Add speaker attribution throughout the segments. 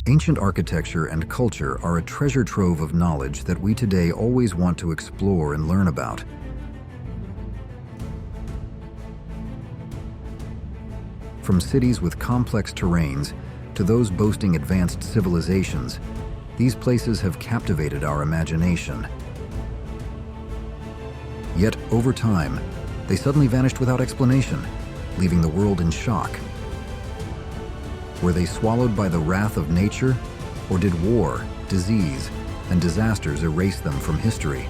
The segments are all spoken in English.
Speaker 1: Ancient architecture and culture are a treasure trove of knowledge that we today always want to explore and learn about. From cities with complex terrains to those boasting advanced civilizations, these places have captivated our imagination. Yet, over time, they suddenly vanished without explanation, leaving the world in shock. Were they swallowed by the wrath of nature, or did war, disease, and disasters erase them from history?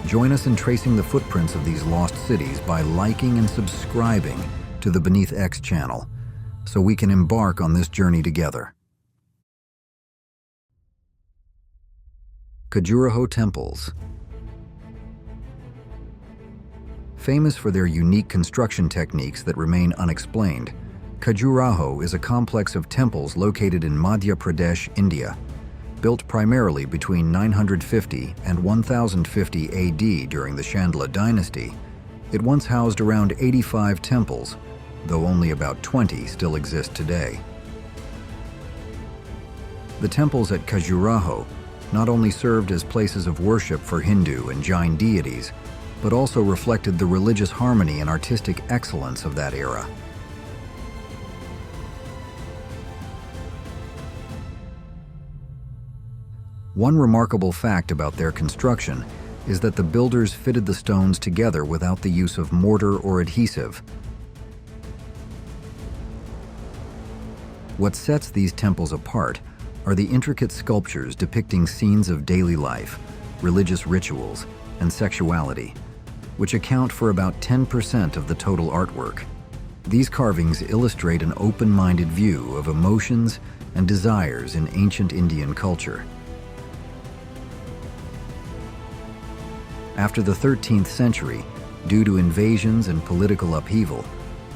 Speaker 1: Join us in tracing the footprints of these lost cities by liking and subscribing to the BeneathX channel, so we can embark on this journey together. Khajuraho Temples. Famous for their unique construction techniques that remain unexplained, Khajuraho is a complex of temples located in Madhya Pradesh, India. Built primarily between 950 and 1050 AD during the Chandla dynasty, it once housed around 85 temples, though only about 20 still exist today. The temples at Khajuraho not only served as places of worship for Hindu and Jain deities, but also reflected the religious harmony and artistic excellence of that era. One remarkable fact about their construction is that the builders fitted the stones together without the use of mortar or adhesive. What sets these temples apart are the intricate sculptures depicting scenes of daily life, religious rituals, and sexuality, which account for about 10% of the total artwork. These carvings illustrate an open-minded view of emotions and desires in ancient Indian culture. After the 13th century, due to invasions and political upheaval,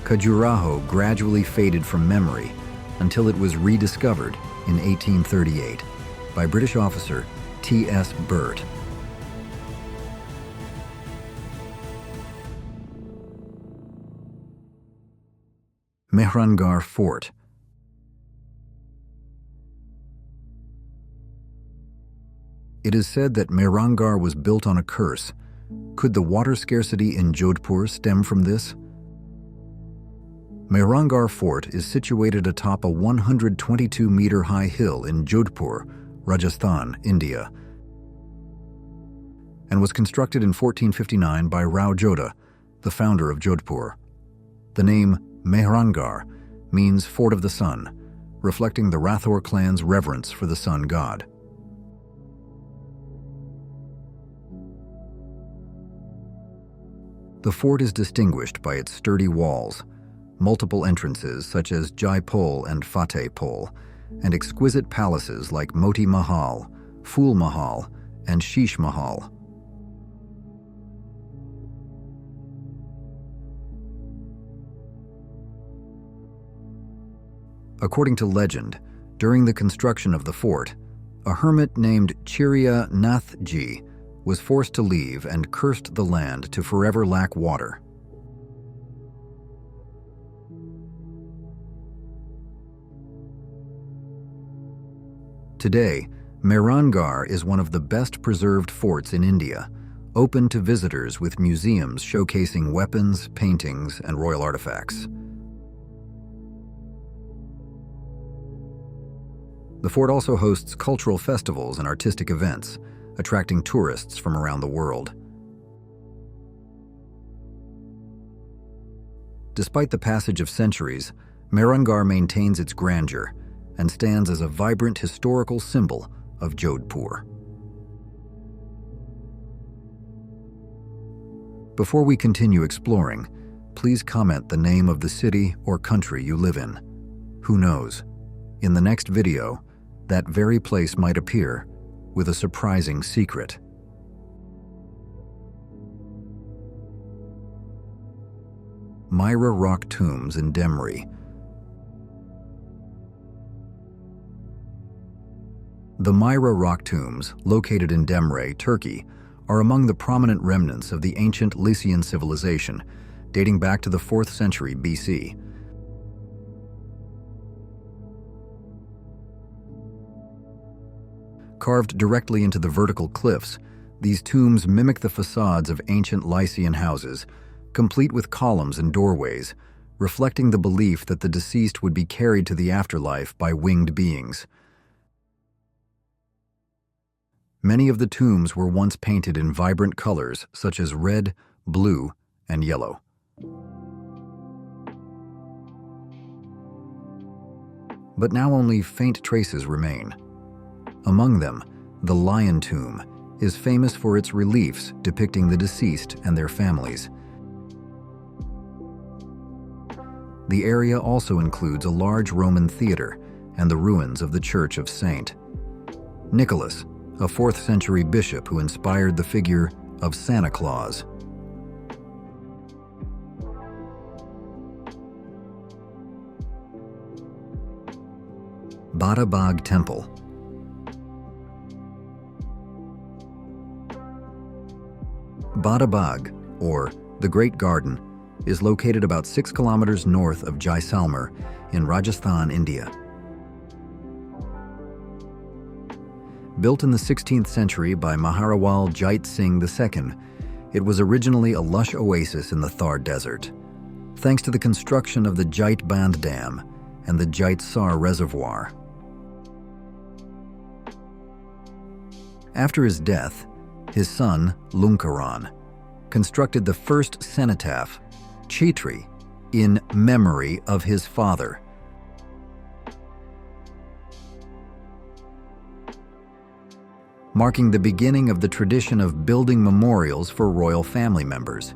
Speaker 1: Khajuraho gradually faded from memory until it was rediscovered in 1838 by British officer T.S. Burt. Mehrangarh Fort. It is said that Mehrangarh was built on a curse. Could the water scarcity in Jodhpur stem from this? Mehrangarh Fort is situated atop a 122-meter-high hill in Jodhpur, Rajasthan, India, and was constructed in 1459 by Rao Jodha, the founder of Jodhpur. The name Mehrangarh means Fort of the Sun, reflecting the Rathore clan's reverence for the sun god. The fort is distinguished by its sturdy walls, multiple entrances such as Jai Pol and Fateh Pol, and exquisite palaces like Moti Mahal, Phul Mahal, and Sheesh Mahal. According to legend, during the construction of the fort, a hermit named Chirya Nathji was forced to leave and cursed the land to forever lack water. Today, Mehrangarh is one of the best preserved forts in India, open to visitors with museums showcasing weapons, paintings, and royal artifacts. The fort also hosts cultural festivals and artistic events, attracting tourists from around the world. Despite the passage of centuries, Mehrangarh maintains its grandeur and stands as a vibrant historical symbol of Jodhpur. Before we continue exploring, please comment the name of the city or country you live in. Who knows? In the next video, that very place might appear with a surprising secret. Myra Rock Tombs in Demre. The Myra Rock Tombs, located in Demre, Turkey, are among the prominent remnants of the ancient Lycian civilization, dating back to the 4th century BC. Carved directly into the vertical cliffs, these tombs mimic the facades of ancient Lycian houses, complete with columns and doorways, reflecting the belief that the deceased would be carried to the afterlife by winged beings. Many of the tombs were once painted in vibrant colors such as red, blue, and yellow. But now only faint traces remain. Among them, the Lion Tomb is famous for its reliefs depicting the deceased and their families. The area also includes a large Roman theater and the ruins of the Church of St. Nicholas, a 4th century bishop who inspired the figure of Santa Claus. Bada Temple. Bada, or the Great Garden, is located about 6 kilometers north of Jaisalmer in Rajasthan, India. Built in the 16th century by Maharawal Jait Singh II, it was originally a lush oasis in the Thar Desert. Thanks to the construction of the Jait Band Dam and the Jait Sar Reservoir. After his death, his son, Lunkaran, constructed the first cenotaph, Chitri, in memory of his father. Marking the beginning of the tradition of building memorials for royal family members.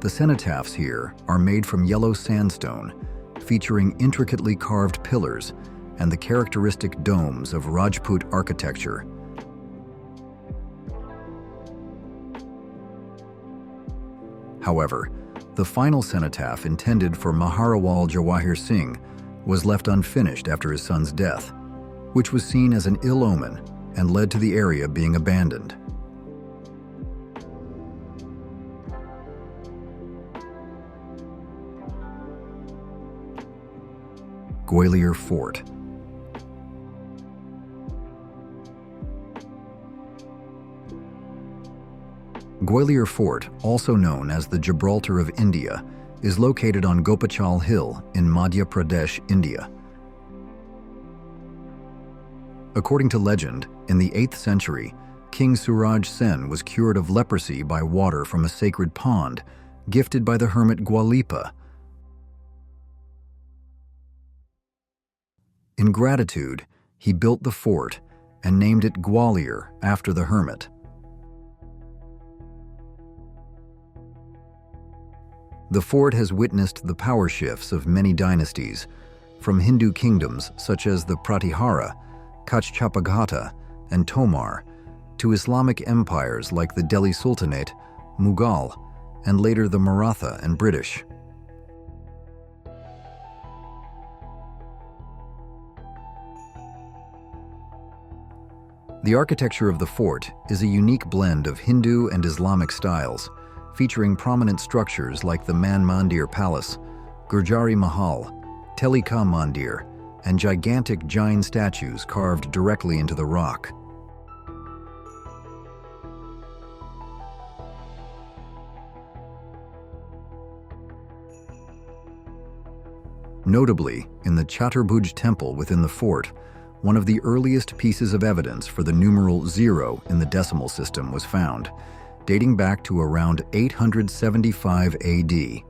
Speaker 1: The cenotaphs here are made from yellow sandstone, featuring intricately carved pillars and the characteristic domes of Rajput architecture. However, the final cenotaph intended for Maharawal Jawahir Singh was left unfinished after his son's death, which was seen as an ill omen and led to the area being abandoned. Gwalior Fort. Gwalior Fort, also known as the Gibraltar of India, is located on Gopachal Hill in Madhya Pradesh, India. According to legend, in the 8th century, King Suraj Sen was cured of leprosy by water from a sacred pond gifted by the hermit Gwalipa. In gratitude, he built the fort and named it Gwalior after the hermit. The fort has witnessed the power shifts of many dynasties, from Hindu kingdoms such as the Pratihara, Kachchapaghata, and Tomar, to Islamic empires like the Delhi Sultanate, Mughal, and later the Maratha and British. The architecture of the fort is a unique blend of Hindu and Islamic styles, featuring prominent structures like the Man Mandir Palace, Gurjari Mahal, Telika Mandir, and gigantic Jain statues carved directly into the rock. Notably, in the Chaturbhuj Temple within the fort, one of the earliest pieces of evidence for the numeral 0 in the decimal system was found, dating back to around 875 AD.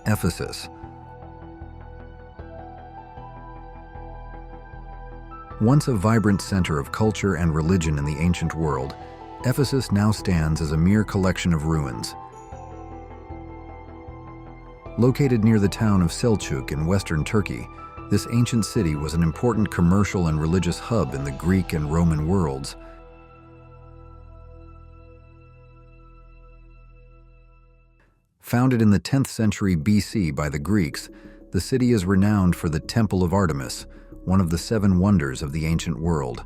Speaker 1: Ephesus. Once a vibrant center of culture and religion in the ancient world, Ephesus now stands as a mere collection of ruins. Located near the town of Selçuk in western Turkey, this ancient city was an important commercial and religious hub in the Greek and Roman worlds. Founded in the 10th century BC by the Greeks, the city is renowned for the Temple of Artemis, one of the 7 wonders of the ancient world.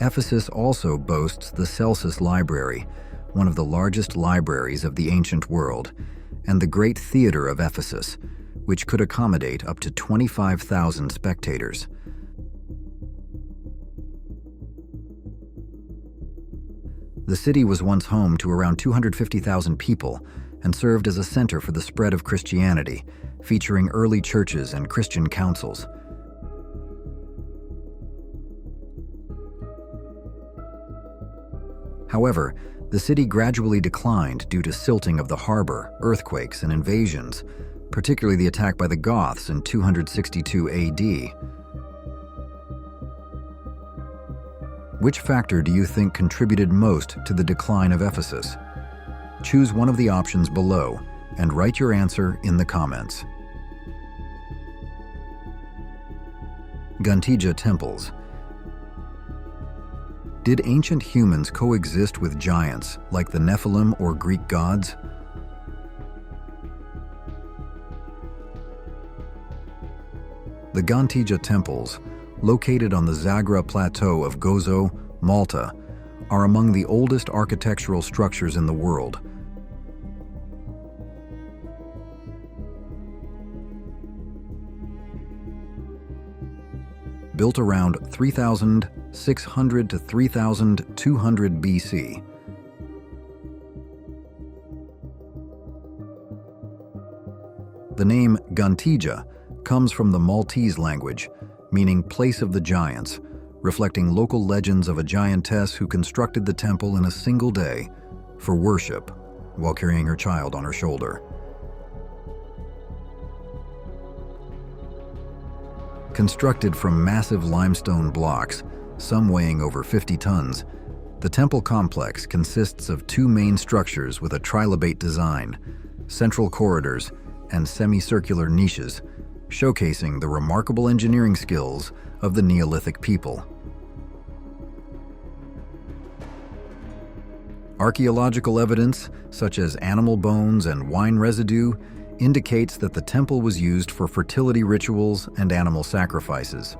Speaker 1: Ephesus also boasts the Celsus Library, one of the largest libraries of the ancient world, and the Great Theater of Ephesus, which could accommodate up to 25,000 spectators. The city was once home to around 250,000 people and served as a center for the spread of Christianity, featuring early churches and Christian councils. However, the city gradually declined due to silting of the harbor, earthquakes, and invasions, particularly the attack by the Goths in 262 AD. Which factor do you think contributed most to the decline of Ephesus? Choose one of the options below and write your answer in the comments. Ġgantija Temples. Did ancient humans coexist with giants like the Nephilim or Greek gods? The Ġgantija Temples, located on the Zagra Plateau of Gozo, Malta, are among the oldest architectural structures in the world. Built around 3,600 to 3,200 BC. The name Ġgantija comes from the Maltese language, meaning place of the giants, reflecting local legends of a giantess who constructed the temple in a single day for worship while carrying her child on her shoulder. Constructed from massive limestone blocks, some weighing over 50 tons, the temple complex consists of two main structures with a trilobate design, central corridors, and semicircular niches, showcasing the remarkable engineering skills of the Neolithic people. Archaeological evidence, such as animal bones and wine residue, indicates that the temple was used for fertility rituals and animal sacrifices.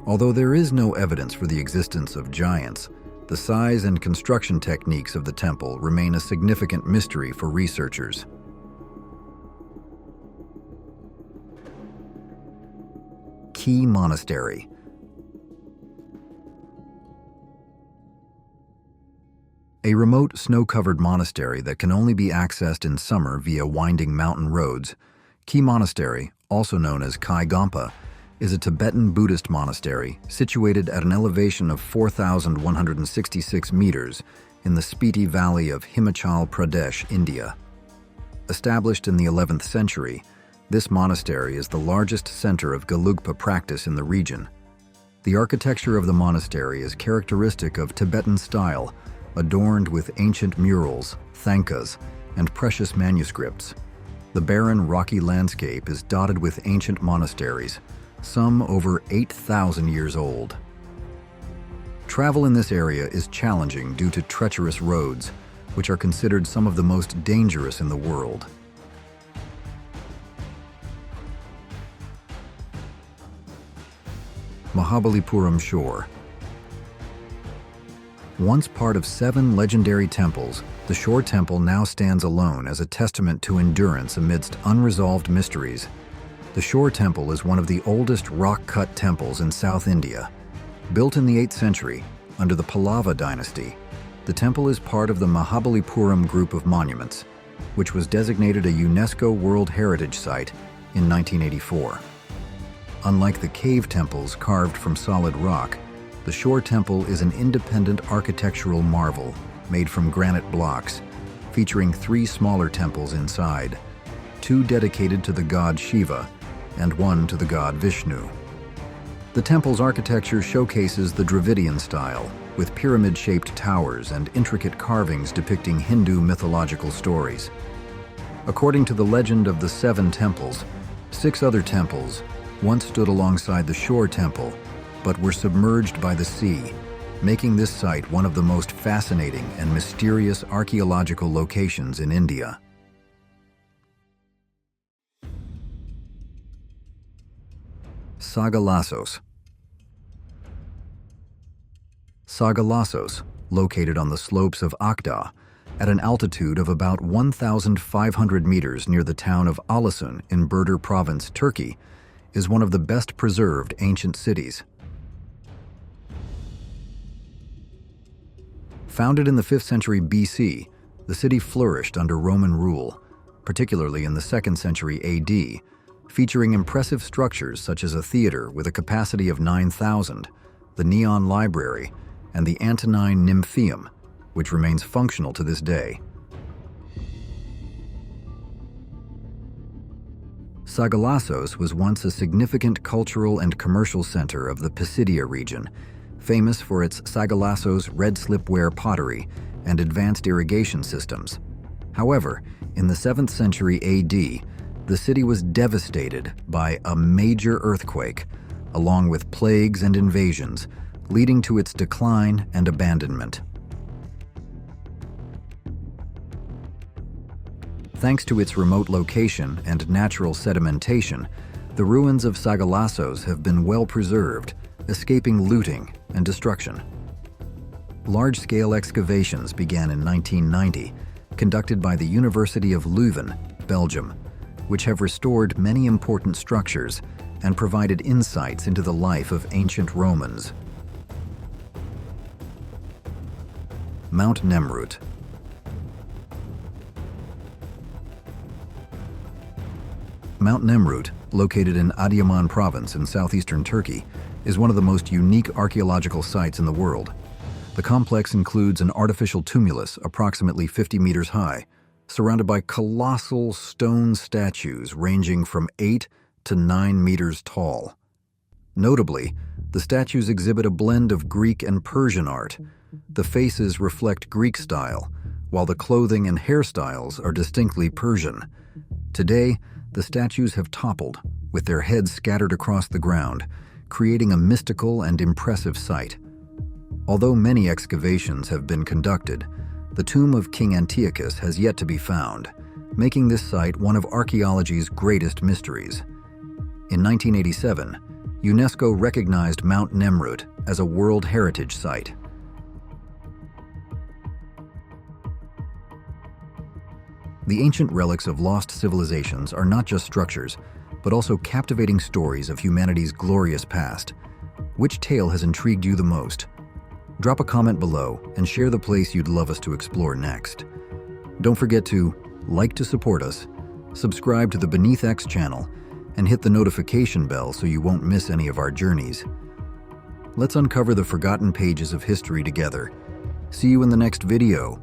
Speaker 1: Although there is no evidence for the existence of giants, the size and construction techniques of the temple remain a significant mystery for researchers. Key Monastery. A remote, snow-covered monastery that can only be accessed in summer via winding mountain roads, Key Monastery, also known as Kai Gompa, is a Tibetan Buddhist monastery situated at an elevation of 4,166 meters in the Spiti Valley of Himachal Pradesh, India. Established in the 11th century, this monastery is the largest center of Gelugpa practice in the region. The architecture of the monastery is characteristic of Tibetan style, adorned with ancient murals, thankas, and precious manuscripts. The barren, rocky landscape is dotted with ancient monasteries, some over 8,000 years old. Travel in this area is challenging due to treacherous roads, which are considered some of the most dangerous in the world. Mahabalipuram Shore. Once part of 7 legendary temples, the Shore Temple now stands alone as a testament to endurance amidst unresolved mysteries. The Shore Temple is one of the oldest rock-cut temples in South India. Built in the 8th century, under the Pallava dynasty, the temple is part of the Mahabalipuram group of monuments, which was designated a UNESCO World Heritage Site in 1984. Unlike the cave temples carved from solid rock, the Shore Temple is an independent architectural marvel made from granite blocks, featuring 3 smaller temples inside, 2 dedicated to the god Shiva and 1 to the god Vishnu. The temple's architecture showcases the Dravidian style, with pyramid-shaped towers and intricate carvings depicting Hindu mythological stories. According to the legend of the 7 temples, 6 other temples once stood alongside the Shore Temple, but were submerged by the sea, making this site one of the most fascinating and mysterious archaeological locations in India. Sagalassos. Sagalassos, located on the slopes of Akdağ, at an altitude of about 1,500 meters near the town of Alasun in Burdur Province, Turkey, is one of the best preserved ancient cities. Founded in the 5th century BC, the city flourished under Roman rule, particularly in the 2nd century AD, featuring impressive structures such as a theater with a capacity of 9,000, the Neon Library, and the Antonine Nymphaeum, which remains functional to this day. Sagalassos was once a significant cultural and commercial center of the Pisidia region, famous for its Sagalassos red slipware pottery and advanced irrigation systems. However, in the 7th century AD, the city was devastated by a major earthquake, along with plagues and invasions, leading to its decline and abandonment. Thanks to its remote location and natural sedimentation, the ruins of Sagalassos have been well preserved, escaping looting and destruction. Large-scale excavations began in 1990, conducted by the University of Leuven, Belgium, which have restored many important structures and provided insights into the life of ancient Romans. Mount Nemrut. Mount Nemrut, located in Adıyaman province in southeastern Turkey, is one of the most unique archaeological sites in the world. The complex includes an artificial tumulus approximately 50 meters high, surrounded by colossal stone statues ranging from 8 to 9 meters tall. Notably, the statues exhibit a blend of Greek and Persian art. The faces reflect Greek style, while the clothing and hairstyles are distinctly Persian. Today, the statues have toppled, with their heads scattered across the ground, creating a mystical and impressive sight. Although many excavations have been conducted, the tomb of King Antiochus has yet to be found, making this site one of archaeology's greatest mysteries. In 1987, UNESCO recognized Mount Nemrut as a World Heritage Site. The ancient relics of lost civilizations are not just structures, but also captivating stories of humanity's glorious past. Which tale has intrigued you the most? Drop a comment below and share the place you'd love us to explore next. Don't forget to like to support us, subscribe to the BeneathX channel, and hit the notification bell so you won't miss any of our journeys. Let's uncover the forgotten pages of history together. See you in the next video.